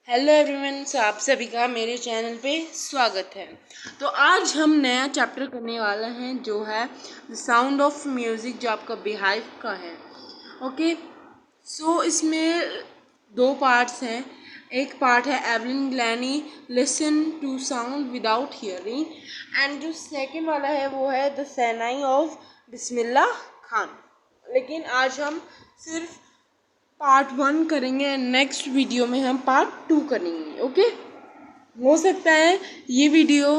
Hello everyone, सो आप सभी का मेरे चैनल पे स्वागत है। तो आज हम नया चैप्टर करने वाला हैं जो है द साउंड ऑफ म्यूज़िक, जो आपका beehive का है। ओके, सो इसमें दो पार्ट्स हैं। एक पार्ट है Evelyn Glennie listen to sound without hearing, and जो सेकंड वाला है वो है द सैनाई ऑफ बिस्मिल्लाह खान। लेकिन आज हम सिर्फ पार्ट 1 करेंगे एंड नेक्स्ट वीडियो में हम पार्ट 2 करेंगे। ओके, हो सकता है ये वीडियो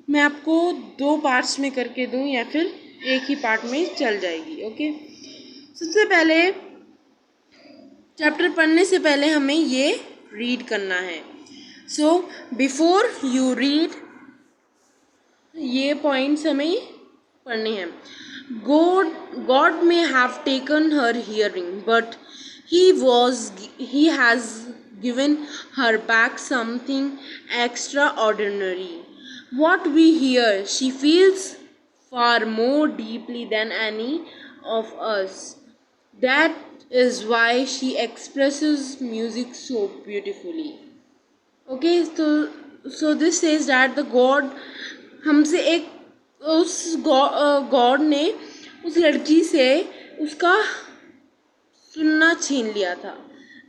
मैं आपको 2 पार्ट्स में करके दूं या फिर एक ही पार्ट में चल जाएगी। ओके, सबसे पहले चैप्टर पढ़ने से पहले हमें ये रीड करना है। सो बिफोर यू रीड, ये पॉइंट्स हमें पढ़ने हैं। God may have taken her hearing, but he has given her back something extraordinary. What we hear, she feels far more deeply than any of us. That is why she expresses music so beautifully. Okay, so this says that the God हमसे एक उस God ने उस लड़की से उसका सुनना छीन लिया था,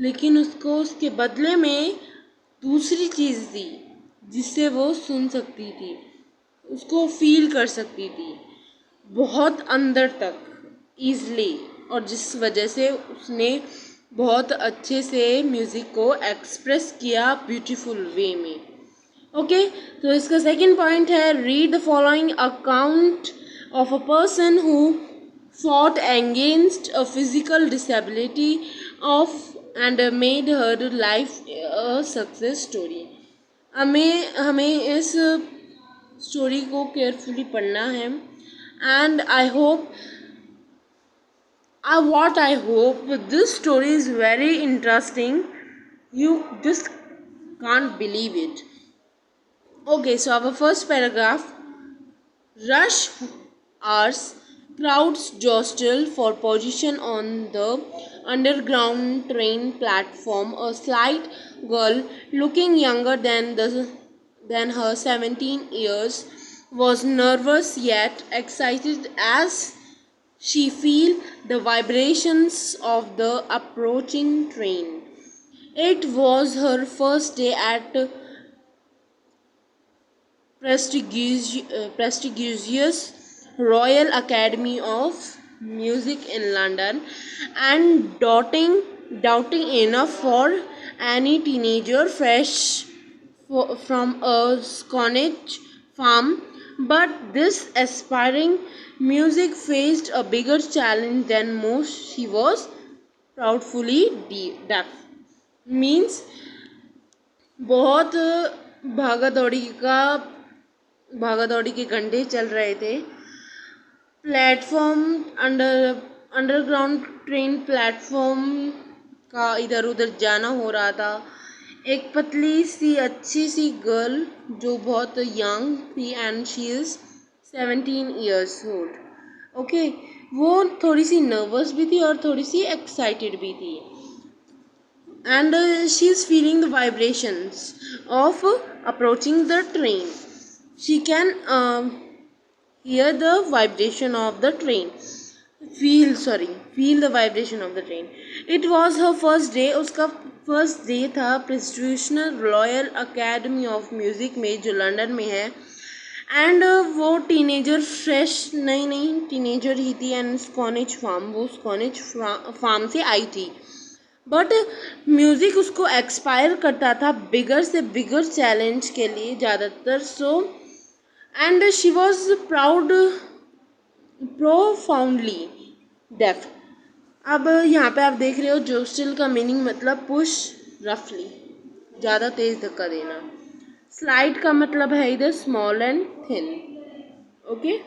लेकिन उसको उसके बदले में दूसरी चीज़ दी जिससे वो सुन सकती थी, उसको फील कर सकती थी बहुत अंदर तक ईज़ली, और जिस वजह से उसने बहुत अच्छे से म्यूज़िक को एक्सप्रेस किया ब्यूटीफुल वे में। ओके, तो इसका सेकंड पॉइंट है read the following account of a person who fought against a physical disability of and made her life a success story. हमें इस स्टोरी को केयरफुली पढ़ना है and I hope this story is very interesting. You just can't believe it. Okay, so our first paragraph: rush hours, crowds jostle for position on the underground train platform. A slight girl, looking younger than her 17 years, was nervous yet excited as she felt the vibrations of the approaching train. It was her first day at prestigious Royal Academy of Music in London, and doubting enough for any teenager fresh from a Scottish farm. But this aspiring music faced a bigger challenge than most. She was proudly deaf. Means बहुत भागा दौड़ी के घंटे चल रहे थे। Platform underground train platform का इधर उधर जाना हो रहा था। एक पतली सी अच्छी सी गर्ल जो बहुत यंग थी and she is 17 years old. Okay, वो थोड़ी सी नर्वस भी थी और थोड़ी सी एक्साइटेड भी थी, and she is feeling the vibrations of approaching the train. She can hear the vibration of the train. Feel the vibration of the train. It was her first day. उसका first day था prestigious royal academy of music में जो London में है, and वो teenager fresh नई teenager ही थी and स्कॉनिच farm से आई थी। बट म्यूज़िक उसको एक्सपायर करता था बिगर से बिगर चैलेंज के लिए ज़्यादातर। So and she was profoundly deaf. अब यहाँ पे आप देख रहे हो जोस्टिल का मीनिंग मतलब पुश रफली, ज़्यादा तेज़ धक्का देना। स्लाइड का मतलब है इधर स्मॉल एंड थिन। ओके,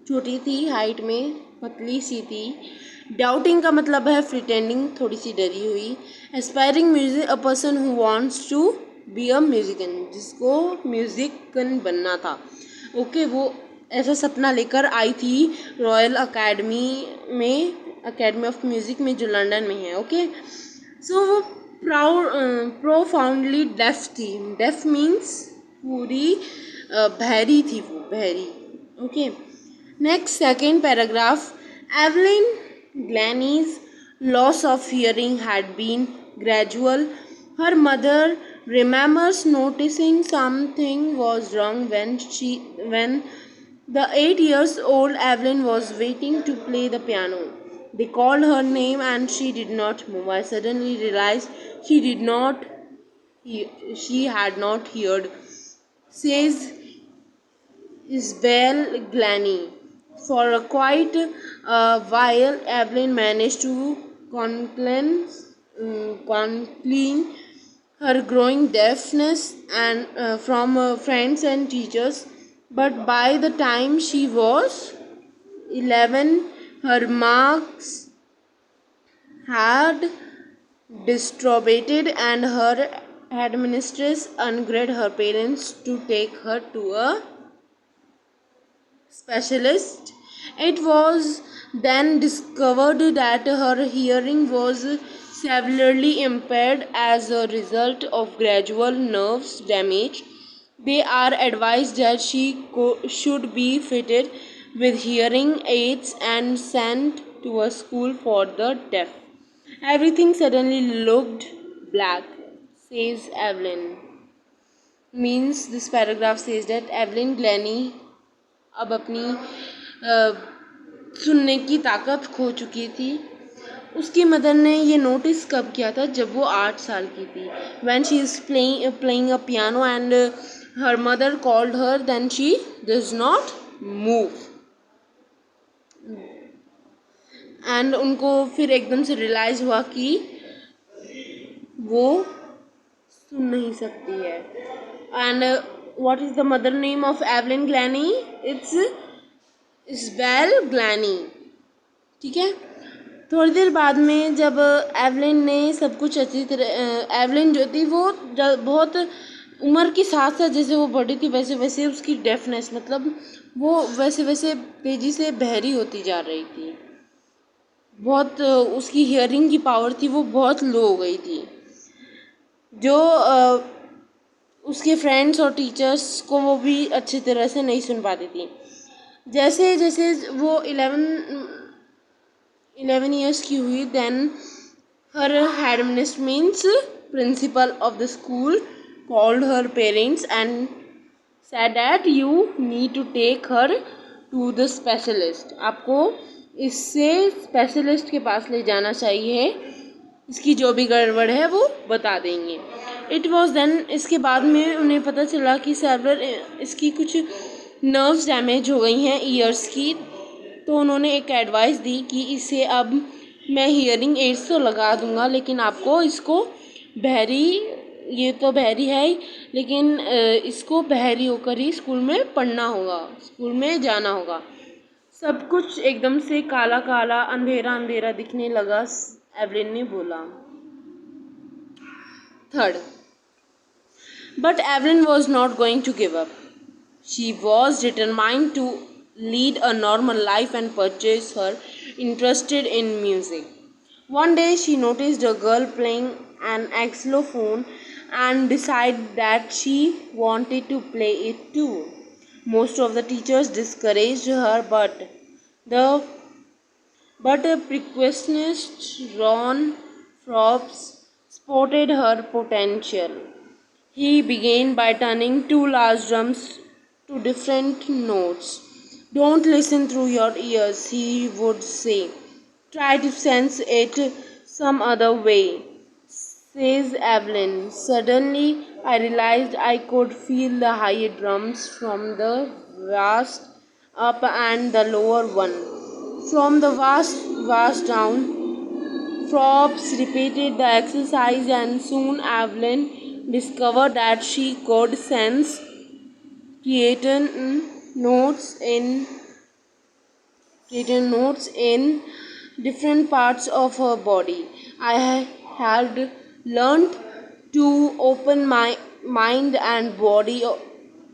छोटी थी हाइट में, पतली सी थी। डाउटिंग का मतलब है प्रिटेंडिंग, थोड़ी सी डरी हुई। Aspiring music, a person who wants to be a musician, जिसको म्यूजिकन बनना था। ओके, वो ऐसा सपना लेकर आई थी रॉयल अकेडमी ऑफ म्यूज़िक में जो लंदन में है। ओके, सो वो profoundly deaf थी. Deaf means पूरी बहरी थी वो, बहरी. Okay. Next, second paragraph. Evelyn Glennie's loss of hearing had been gradual. Her mother remembers noticing something was wrong when the 8 years old Evelyn was waiting to play the piano. They called her name and she did not move. I suddenly realized she had not heard, says Isabel Glennie. For quite a while, Evelyn managed to conceal her growing deafness from friends and teachers. But by the time she was 11, her marks had deteriorated and her headmistress encouraged her parents to take her to a specialist. It was then discovered that her hearing was severely impaired as a result of gradual nerve damage. They are advised that she should be fitted with hearing aids and sent to a school for the deaf. Everything suddenly looked black, says Evelyn. Means this paragraph says that Evelyn Glennie अब अपनी सुनने की ताकत खो चुकी थी. उसकी mother ने ये नोटिस कब किया था? जब वो 8 साल की थी. When she is playing a piano and her mother called her, then she does not move. And उनको फिर एकदम से रियलाइज हुआ कि वो सुन नहीं सकती है. And what is the mother name of Evelyn Glennie? It's Isabel Glennie. ठीक है. थोड़ी देर बाद में जब एवलिन ने सब कुछ अच्छी तरह, एवलिन जो थी वो बहुत उम्र के साथ साथ जैसे वो बढ़ी थी वैसे वैसे उसकी डेफनेस मतलब वो वैसे वैसे तेजी से बहरी होती जा रही थी. बहुत उसकी हियरिंग की पावर थी वो बहुत लो हो गई थी. जो उसके फ्रेंड्स और टीचर्स को वो भी अच्छी तरह से नहीं सुन पाती थी. जैसे जैसे वो 11 years की हुई, then her headmistress means principal of the school called her parents and said that you need to take her to the specialist. आपको इससे स्पेशलिस्ट के पास ले जाना चाहिए, इसकी जो भी गड़बड़ है वो बता देंगे. इट वॉज देन इसके बाद में उन्हें पता चला कि सर्वर इसकी कुछ नर्व्स डैमेज हो गई हैं ईयर्स की. तो उन्होंने एक एडवाइस दी कि इसे अब मैं हियरिंग एड्स तो लगा दूंगा लेकिन आपको इसको बहरी, ये तो बहरी है ही लेकिन इसको बहरी होकर ही स्कूल में पढ़ना होगा, स्कूल में जाना होगा. सब कुछ एकदम से काला काला अंधेरा अंधेरा दिखने लगा, एवलिन ने बोला. Third, but Evelyn was not going to give up. She was determined to lead a normal life and purchase her interested in music. One day she noticed a girl playing an xylophone and decided that she wanted to play it too. Most of the teachers discouraged her, but a percussionist Ron Forbes spotted her potential. He began by turning two large drums to different notes. Don't listen through your ears, he would say. Try to sense it some other way, says Evelyn. Suddenly, I realized I could feel the high drums from the vast up and the lower one from the vast down. Forbes repeated the exercise and soon Evelyn discovered that she could sense created notes in different parts of her body. I had learned to open my mind and body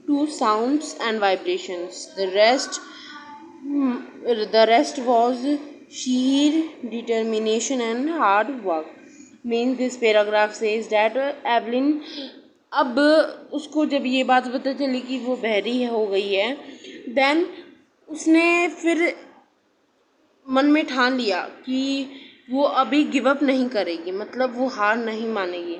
to sounds and vibrations. The rest was sheer determination and hard work. Means this paragraph says that Evelyn, अब उसको जब ये बात पता चली कि वो बहरी हो गई है, देन उसने फिर मन में ठान लिया कि वो अभी गिव अप नहीं करेगी, मतलब वो हार नहीं मानेगी।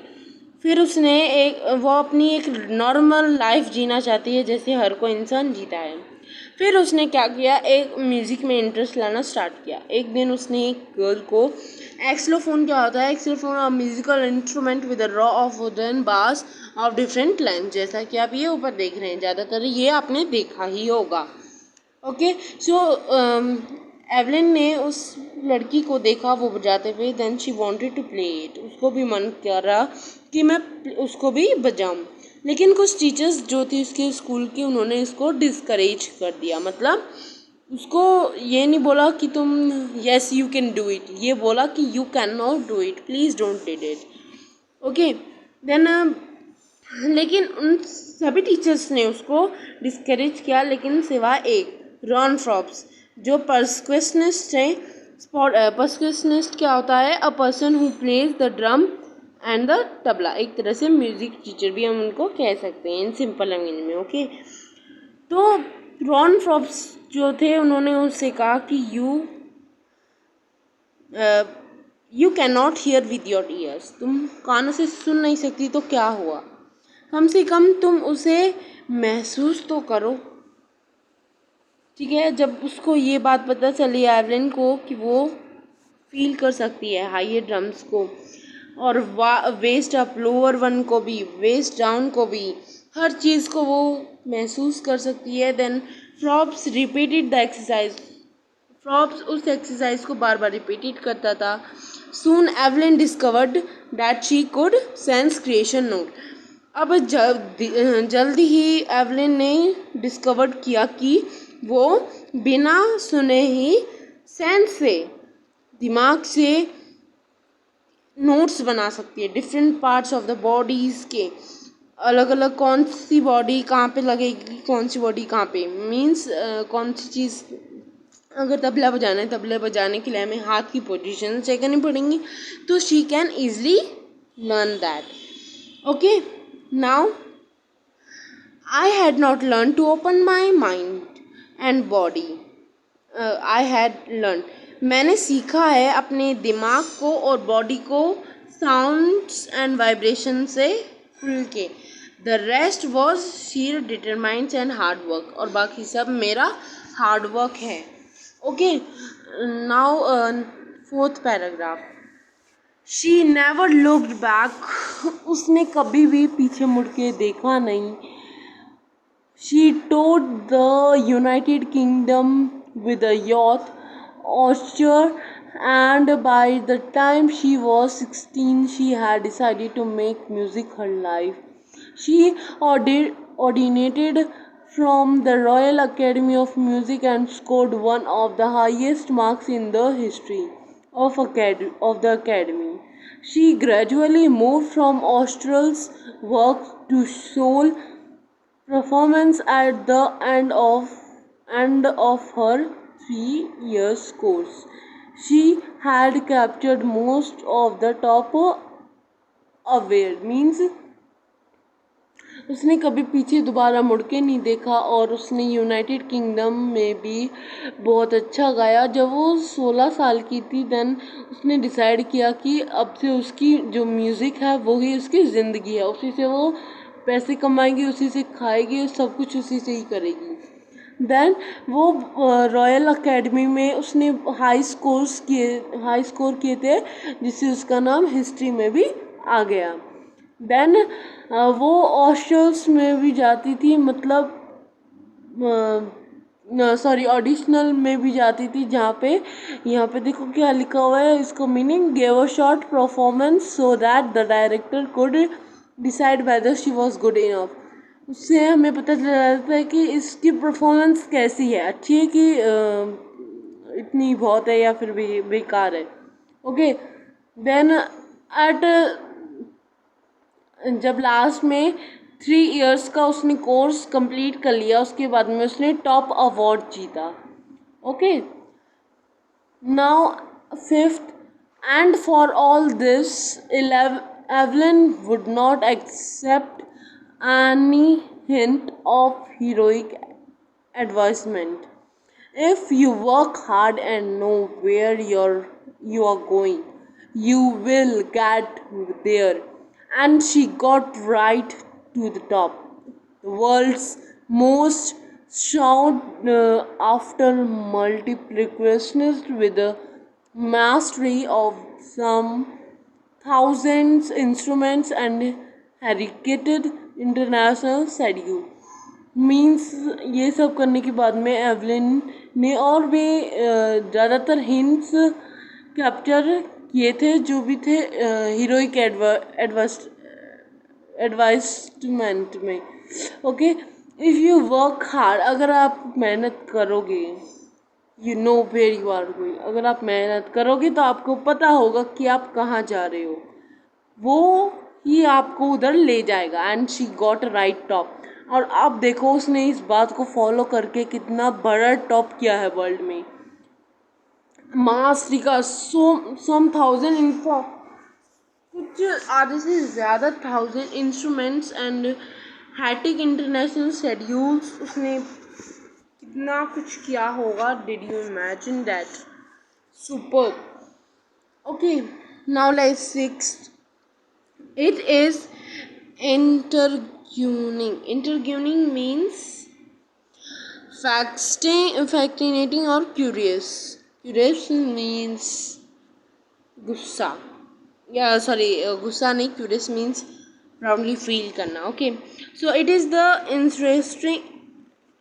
फिर उसने वो अपनी एक नॉर्मल लाइफ जीना चाहती है जैसे हर कोई इंसान जीता है। फिर उसने क्या किया, एक म्यूज़िक में इंटरेस्ट लाना स्टार्ट किया। एक दिन उसने एक गर्ल को, एक्सलोफोन क्या होता है, xylophone a musical instrument with a row of wooden bars of different length, जैसा कि आप ये ऊपर देख रहे हैं, ज़्यादातर ये आपने देखा ही होगा। ओके, सो एवलिन ने उस लड़की को देखा वो बजाते हुए, then she wanted to play it, उसको भी मन कर रहा कि मैं उसको भी बजाऊं, लेकिन कुछ टीचर्स जो थी उसके स्कूल की, उन्होंने इसको डिस्करेज कर दिया। मतलब उसको ये नहीं बोला कि तुम yes you can do it, ये बोला कि you can not do it, please don't did it. Okay, then लेकिन उन सभी टीचर्स ने उसको डिस्करेज किया, लेकिन सिवा एक, रॉन फ्रॉप्स, जो पर्सक्वेशनिस्ट है। पर्सक्वेशनिस्ट क्या होता है, अ person who plays the drum and the tabla, एक तरह से म्यूजिक टीचर भी हम उनको कह सकते हैं इन सिंपल लैंग्वेज में। ओके, तो रॉन फ्रॉप्स जो थे उन्होंने उससे कहा कि you can not here with your ears, तुम कानों से सुन नहीं सकती तो क्या हुआ, कम से कम तुम उसे महसूस तो करो। ठीक है, जब उसको ये बात पता चली एवलिन को कि वो फील कर सकती है हाई ड्रम्स को, और वेस्ट अप लोअर वन को भी, वेस्ट डाउन को भी, हर चीज़ को वो महसूस कर सकती है, then Forbes repeated the exercise, Forbes उस एक्सरसाइज को बार बार रिपीटेड करता था। Soon Evelyn discovered that she could sense creation note, अब जल्दी ही एवलिन ने डिस्कवर्ड किया कि वो बिना सुने ही सेंस से, दिमाग से नोट्स बना सकती है different parts of the bodies के, अलग अलग कौन सी बॉडी कहाँ पे लगेगी, कौन सी बॉडी कहाँ पे, मीन्स कौन सी चीज़, अगर तबला बजाना है, तबला बजाने के लिए हमें हाथ की पोजीशन चेक करनी पड़ेंगी, तो she can easily learn that. Okay, now I had not learned to open my mind and body. I had learned, मैंने सीखा है अपने दिमाग को और बॉडी को साउंड्स एंड वाइब्रेशन से खुल के। The rest was sheer determined and hard work, और बाकी सब मेरा हार्ड वर्क है। Okay, now fourth paragraph, she never looked back, उसने कभी भी पीछे मुड़ के देखा नहीं। She toured the United Kingdom with a yacht, oyster, and by the time she was 16, she had decided to make music her life. She ordained from the Royal Academy of Music and scored one of the highest marks in the history of the Academy. She gradually moved from orchestral's work to soul performance at the end of her 3 years course. She had captured most of the top award, means उसने कभी पीछे दोबारा मुड़ के नहीं देखा, और उसने यूनाइटेड किंगडम में भी बहुत अच्छा गाया। जब वो 16 साल की थी, देन उसने डिसाइड किया कि अब से उसकी जो म्यूज़िक है वही उसकी ज़िंदगी है, उसी से वो पैसे कमाएगी, उसी से खाएगी, सब कुछ उसी से ही करेगी। देन वो रॉयल अकेडमी में उसने हाई स्कोर किए थे, जिससे उसका नाम हिस्ट्री में भी आ गया। देन वो ऑस्ट्रेल्स में भी जाती थी, मतलब सॉरी ऑडिशनल में भी जाती थी, जहाँ पे यहाँ पे देखो क्या लिखा हुआ है, इसको meaning gave a short performance so that the director could decide whether she was good enough. उससे हमें पता चल जाता है कि इसकी परफॉर्मेंस कैसी है, अच्छी है कि इतनी बहुत है या फिर बेकार है। ओके, देन जब लास्ट में 3 इयर्स का उसने कोर्स कंप्लीट कर लिया, उसके बाद में उसने टॉप अवार्ड जीता। Okay, now fifth, And for all this, Evelyn would not accept any hint of heroic advisement. If you work hard and know where you are going, you will get there. And she got right to the top. The world's most sought after multiplicationist with a mastery of some thousands instruments and dedicated international schedule. Means ये सब करने के बाद में Evelyn ने और भी ज़्यादातर हिंट्स कैप्चर किए थे जो भी थे हीरोइक एडवाइसमेंट में. Okay, if you work hard, अगर आप मेहनत करोगे, you know where you are going, अगर आप मेहनत करोगे तो आपको पता होगा कि आप कहाँ जा रहे हो, वो ही आपको उधर ले जाएगा. And she got right top. और अब देखो उसने इस बात को फॉलो करके कितना बड़ा टॉप किया है वर्ल्ड में. मास्टरी का सम थाउजेंड इनफो कुछ आधे से ज़्यादा thousand instruments and hectic international schedules, उसने कितना कुछ किया होगा. Did you imagine that? Super. Okay, now let's sixth. It is interguning means fascinating or curious. Curious means गुस्सा, या सॉरी गुस्सा नहीं, curious means proudly feel करना. Okay, so it is the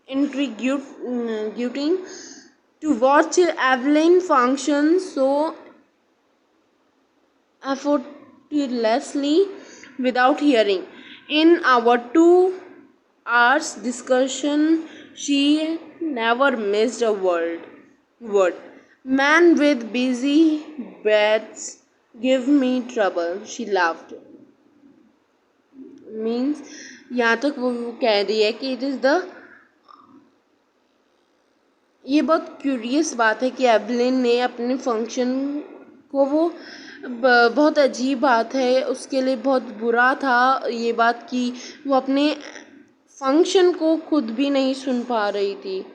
intriguing to watch Evelyn function so effortlessly without hearing. In our 2 hours discussion, she never missed a word. Man with busy beds give me trouble, she laughed. Means यहाँ तक वो कह रही है कि it is the, ये बहुत curious बात है कि एवलिन ने अपने फंक्शन को, वो बहुत अजीब बात है, उसके लिए बहुत बुरा था ये बात कि वो अपने फंक्शन को खुद भी नहीं सुन पा रही थी.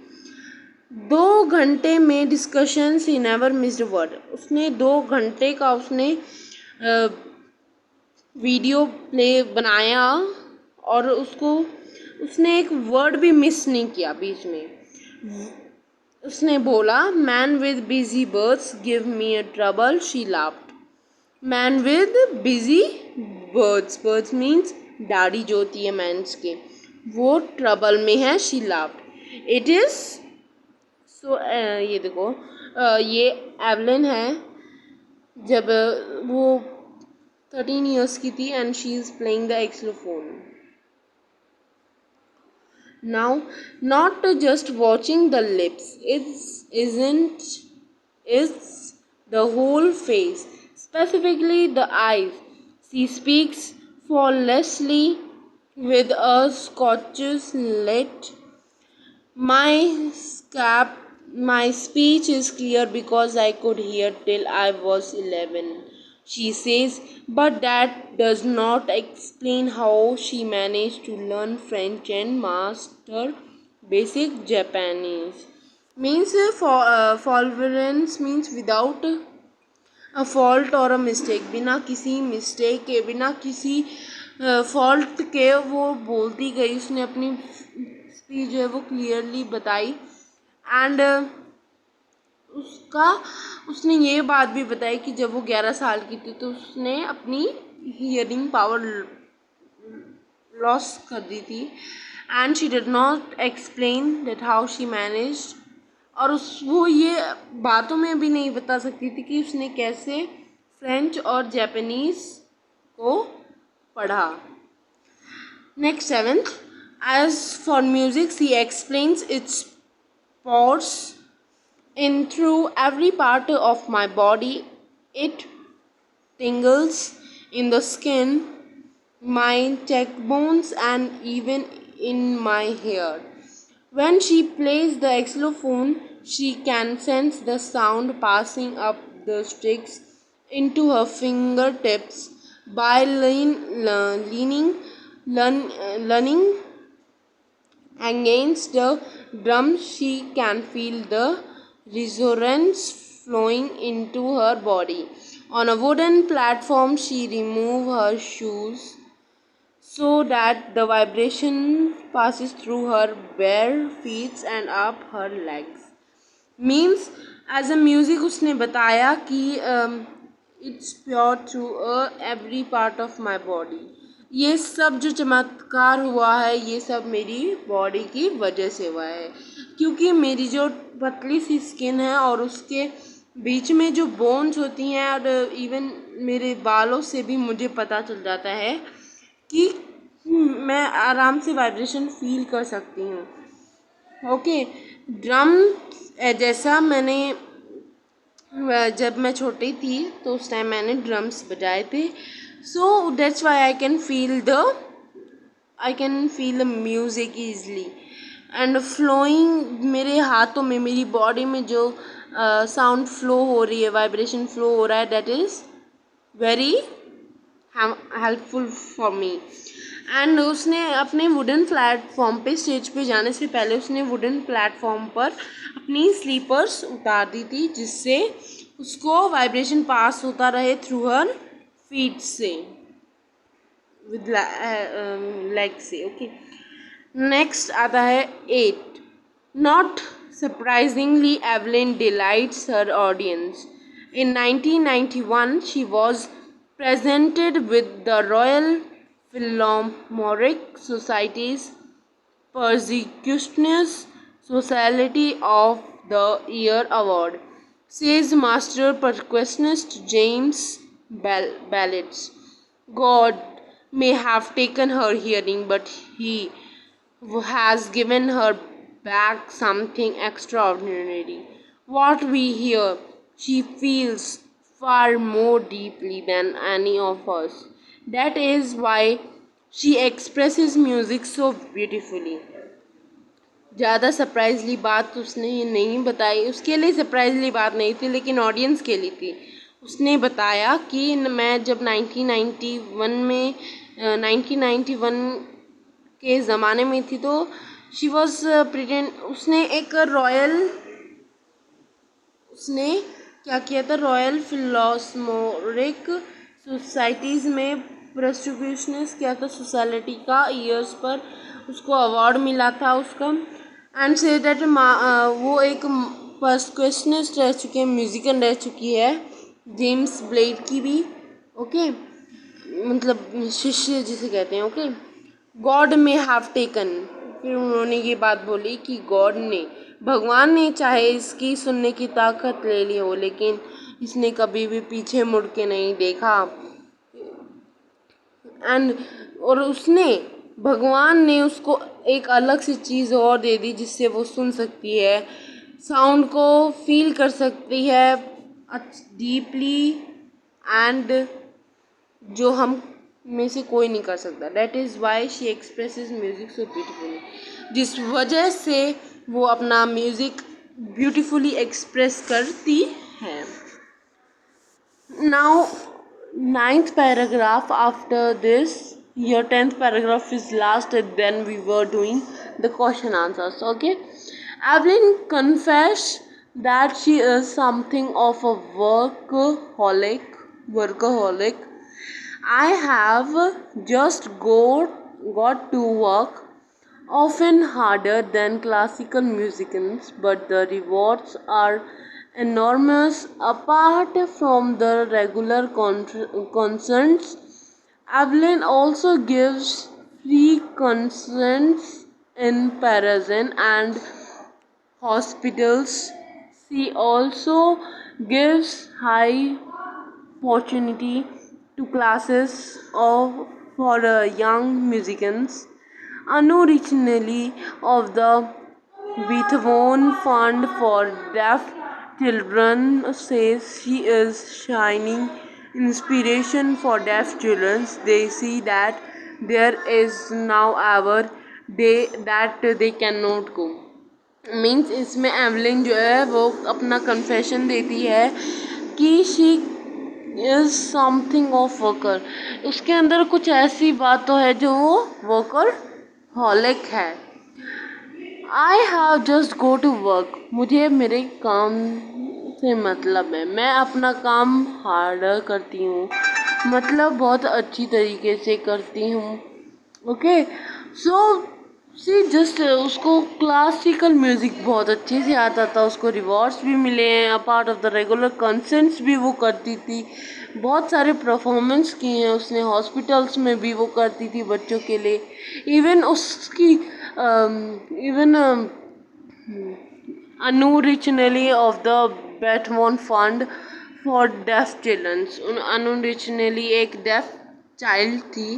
2 घंटे में डिस्कशन, सी नेवर मिस्ड वर्ड. उसने 2 घंटे का उसने वीडियो प्ले बनाया और उसने एक वर्ड भी मिस नहीं किया बीच में. उसने बोला, man with busy birds give me a trouble, she laughed. Man with busy birds means दाढ़ी जो होती है मैंस के, वो ट्रबल में है, she laughed. It is so, ये देखो, ये एवलिन है जब वो 13 years की थी and she is playing the xylophone. Now, not just watching the lips, it's the whole face, specifically the eyes. She speaks flawlessly with a Scottish lilt. My speech is clear because I could hear till I was 11, she says, but that does not explain how she managed to learn French and master basic Japanese. Means forbearance means without a fault or a mistake. बिना किसी mistake के, बिना किसी fault के वो बोलती गई. उसने अपनी स्पीच जो है वो क्लियरली बताई. एंड उसने ये बात भी बताई कि जब वो 11 साल की थी तो उसने अपनी हियरिंग पावर लॉस कर दी थी. And she did not explain that how she managed. और वो ये बातों में भी नहीं बता सकती थी कि उसने कैसे फ्रेंच और जापानीज़ को पढ़ा. Next 7th. As for music, she explains its pores in through every part of my body. It tingles in the skin, my cheekbones, and even in my hair. When she plays the xylophone, she can sense the sound passing up the sticks into her fingertips by leaning against the drum. She can feel the resonance flowing into her body. On a wooden platform, she removed her shoes so that the vibration passes through her bare feet and up her legs. Means as a music उसने बताया कि it's pure through every part of my body. ये सब जो चमत्कार हुआ है ये सब मेरी बॉडी की वजह से हुआ है, क्योंकि मेरी जो पतली सी स्किन है और उसके बीच में जो बोन्स होती हैं और इवन मेरे बालों से भी मुझे पता चल जाता है कि मैं आराम से वाइब्रेशन फील कर सकती हूँ. ओके. ड्रम जैसा मैंने जब मैं छोटी थी तो उस टाइम मैंने ड्रम्स बजाए थे. So that's why I can feel the music easily and flowing. मेरे हाथों में, मेरी बॉडी में जो साउंड फ्लो हो रही है, वाइब्रेशन फ्लो हो रहा है, that is very helpful for me. And उसने अपने वुडन प्लेटफॉर्म पे, स्टेज पे जाने से पहले उसने वुडन प्लेटफॉर्म पर अपनी स्लीपर्स उतार दी थी, जिससे उसको वाइब्रेशन पास होता रहे थ्रू हर फीट से, विद लेग से. ओके. नेक्स्ट आता है 8. Not surprisingly Evelyn delights her audience. In 1991, she was presented with the Royal Philharmonic Society's Persecutionist Society of the Year Award, says master percussionist James Ballett's. God may have taken her hearing, but he has given her back something extraordinary. What we hear, she feels far more deeply than any of us. That is why she expresses music so beautifully. ज़्यादा सरप्राइजली बात उसने नहीं बताई, उसके लिए सरप्राइजली बात नहीं थी लेकिन ऑडियंस के लिए थी. उसने बताया कि मैं जब 1991 के ज़माने में थी तो शी वॉज उसने क्या किया था, रॉयल फिलोस्मोरिक सोसाइटीज़ में प्रोसिक्यूशनिस्ट किया था, सोसाइटी का ईयर्स पर उसको अवार्ड मिला था उसका. एंड से दैट वो एक पर्सक्यूशनिस्ट रह चुकी है, म्यूजिशियन रह चुकी है, जेम्स ब्लेड की भी. ओके. मतलब शिष्य जिसे कहते हैं. ओके. गॉड में हैव टेकन. फिर उन्होंने ये बात बोली कि गॉड ने, भगवान ने चाहे इसकी सुनने की ताकत ले ली हो, लेकिन इसने कभी भी पीछे मुड़ के नहीं देखा. और भगवान ने उसको एक अलग सी चीज़ और दे दी जिससे वो सुन सकती है, साउंड को फील कर सकती है डीपली, एंड जो हम में से कोई नहीं कर सकता. That is why she expresses music so beautifully. जिस वजह से वो अपना म्यूज़िक ब्यूटीफुली एक्सप्रेस करती है. Now 9th paragraph after this, your 10th paragraph is last, and then we were doing the question answers. Okay. Evelyn confessed that she is something of a workaholic. I have just got to work, often harder than classical musicians, but the rewards are enormous. Apart from the regular concerts, Evelyn also gives free concerts in Paris and hospitals. She also gives high opportunity to classes for young musicians. Originally of the Beethoven Fund for Deaf Children, says she is shining inspiration for deaf children. They see that there is now ever day that they cannot go. Means इसमें Evelyn जो है वो अपना confession देती है कि is something of worker. उसके अंदर कुछ ऐसी बात तो है जो वो वर्कर हॉलिक है। I have just go to work. मुझे मेरे काम से मतलब है, मैं अपना काम हार्डर करती हूँ, मतलब बहुत अच्छी तरीके से करती हूँ। ओके, सो सी जस्ट उसको क्लासिकल म्यूज़िक बहुत अच्छे से आता था, उसको रिवॉर्ड्स भी मिले हैं, apart of the regular concerts भी वो करती थी, बहुत सारे परफॉर्मेंस किए हैं उसने, हॉस्पिटल्स में भी वो करती थी बच्चों के लिए। इवन उसकी even unoriginally of the Batmon Fund for Deaf Children। unoriginally एक डेफ चाइल्ड थी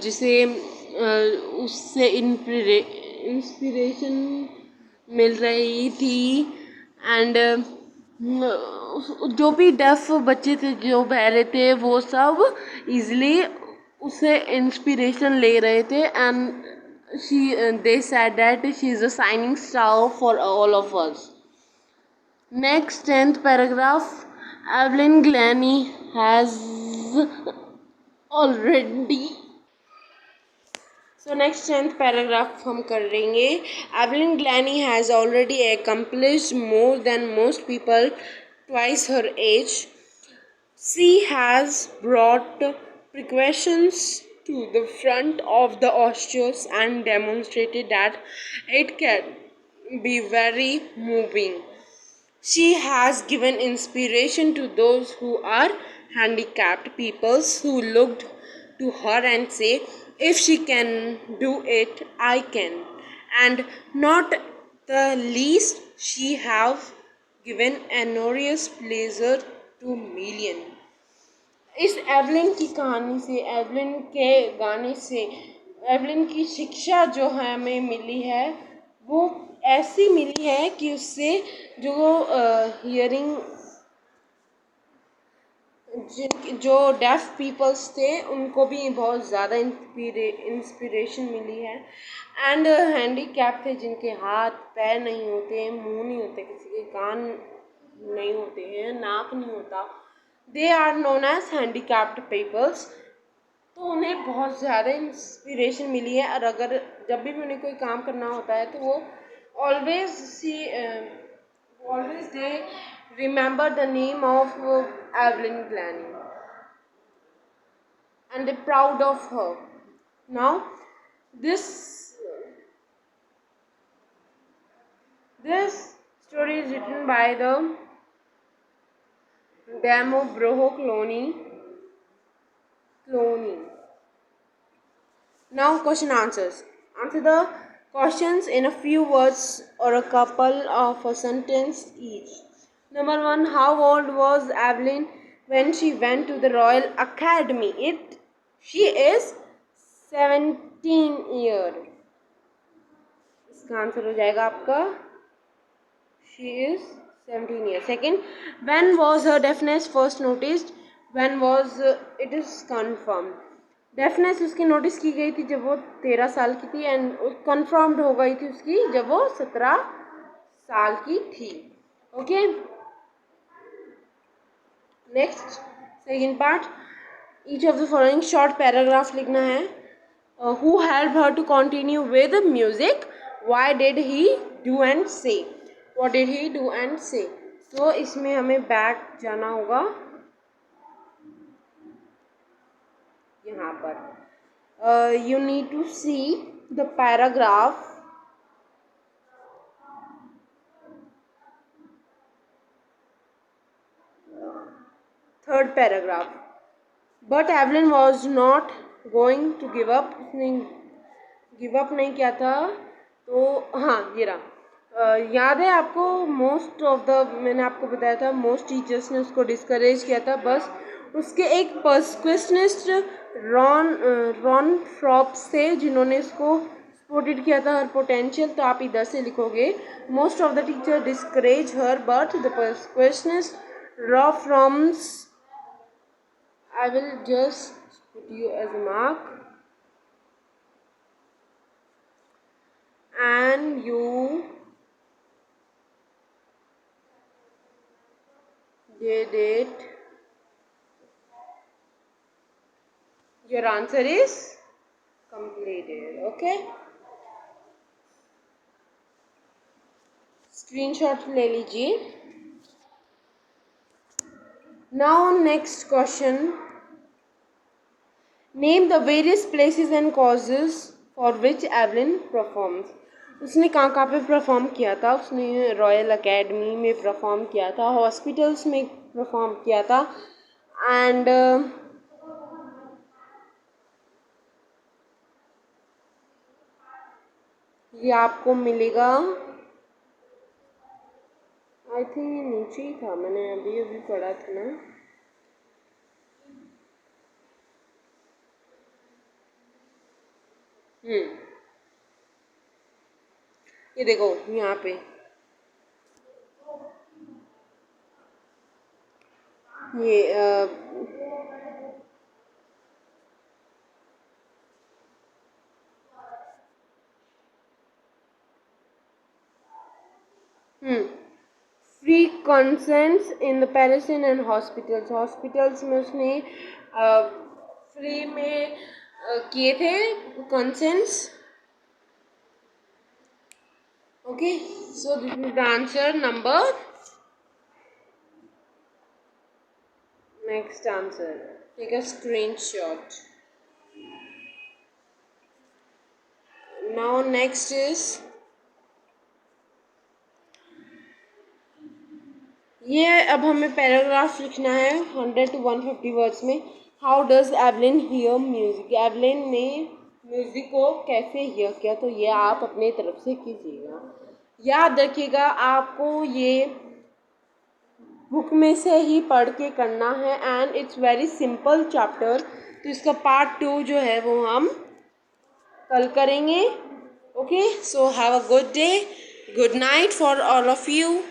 जिसे उससे इंस्पिरेशन मिल रही थी। एंड जो भी डेफ बच्चे थे जो बहरे थे वो सब इजली उसे इंस्पिरेशन ले रहे थे। And they said that she is a shining star for all of us. Next 10th paragraph, Evelyn Glennie has already, so next 10th paragraph हम करेंगे। Evelyn Glennie has already accomplished more than most people twice her age. She has brought precautions to the front of the osters and demonstrated that it can be very moving. She has given inspiration to those who are handicapped peoples who looked to her and say, if she can do it, I can. And not the least, she have given enormous pleasure to millions. इस Evelyn की कहानी से, Evelyn के गाने से, Evelyn की शिक्षा जो है हमें मिली है वो ऐसी मिली है कि उससे जो हियरिंग जो डेफ पीपल्स थे उनको भी बहुत ज़्यादा इंस्पिरेशन मिली है। एंड हैंडीकैप थे जिनके हाथ पैर नहीं होते, मुंह नहीं होते, किसी के कान नहीं होते हैं, नाक नहीं होता, they are known as handicapped peoples. तो उन्हें बहुत ज़्यादा इंस्पिरेशन मिली है। और अगर जब भी उन्हें कोई काम करना होता है तो वो always they remember the name of Evelyn Glennie and they're proud of her. Now this story is written by the Damo Broho Cloney. Now question answers. Answer the questions in a few words or a couple of a sentence each. Number 1. How old was Evelyn when she went to the Royal Academy? She is 17 years. इसका answer हो जाएगा आपका she is 17 years. Second, when was her deafness first noticed? When was it is confirmed? Deafness उसकी notice की गई थी जब वो 13 साल की थी एंड कन्फर्म्ड हो गई थी उसकी जब वो 17 साल की थी। Okay, next second part, each of the following short paragraph लिखना है। Who help her to continue with music, why did he do and say, what did he do and say. तो इसमें हमें बैक जाना होगा यहाँ पर। You need to see the paragraph, third paragraph. But Evelyn was not going to give up, उसने give up नहीं किया था। तो हाँ ये रहा, याद है आपको मोस्ट ऑफ द, मैंने आपको बताया था मोस्ट टीचर्स ने उसको डिस्करेज किया था। बस उसके एक पर्सक्वेशनिस्ट रॉन फ्रॉप्स थे जिन्होंने इसको सपोर्टेड किया था हर पोटेंशियल। तो आप इधर से लिखोगे most of the teacher discourage her but the percussionist Ron Forbes, I will just put you as a mark and you did it your answer is completed. Okay, screenshot ले लीजिए. Now next question. Name the various places and causes for which Evelyn performs. उसने कहाँ कहाँ पे perform किया था. उसने royal academy में परफॉर्म किया था, हॉस्पिटल्स में परफॉर्म किया था, एंड ये आपको मिलेगा, आई थिंक ये नीचे ही था, मैंने अभी अभी पढ़ा था ना. ये देखो यहाँ पे ये free concerts in the prison and hospitals. Hospitals में उसने फ्री में किए थे concerts. Okay, so this is the answer number. Next answer, take a screenshot. Now next is, ये अब हमें पैराग्राफ लिखना है 100 to 150 वर्ड्स में. How does Evelyn hear music. Evelyn ने म्यूजिक को कैसे हियर किया, तो ये आप अपने तरफ से कीजिएगा. याद रखिएगा आपको ये बुक में से ही पढ़ के करना है, and it's very simple chapter. तो इसका पार्ट 2 जो है वो हम कल करेंगे. Okay, so have a good day, good night for all of you.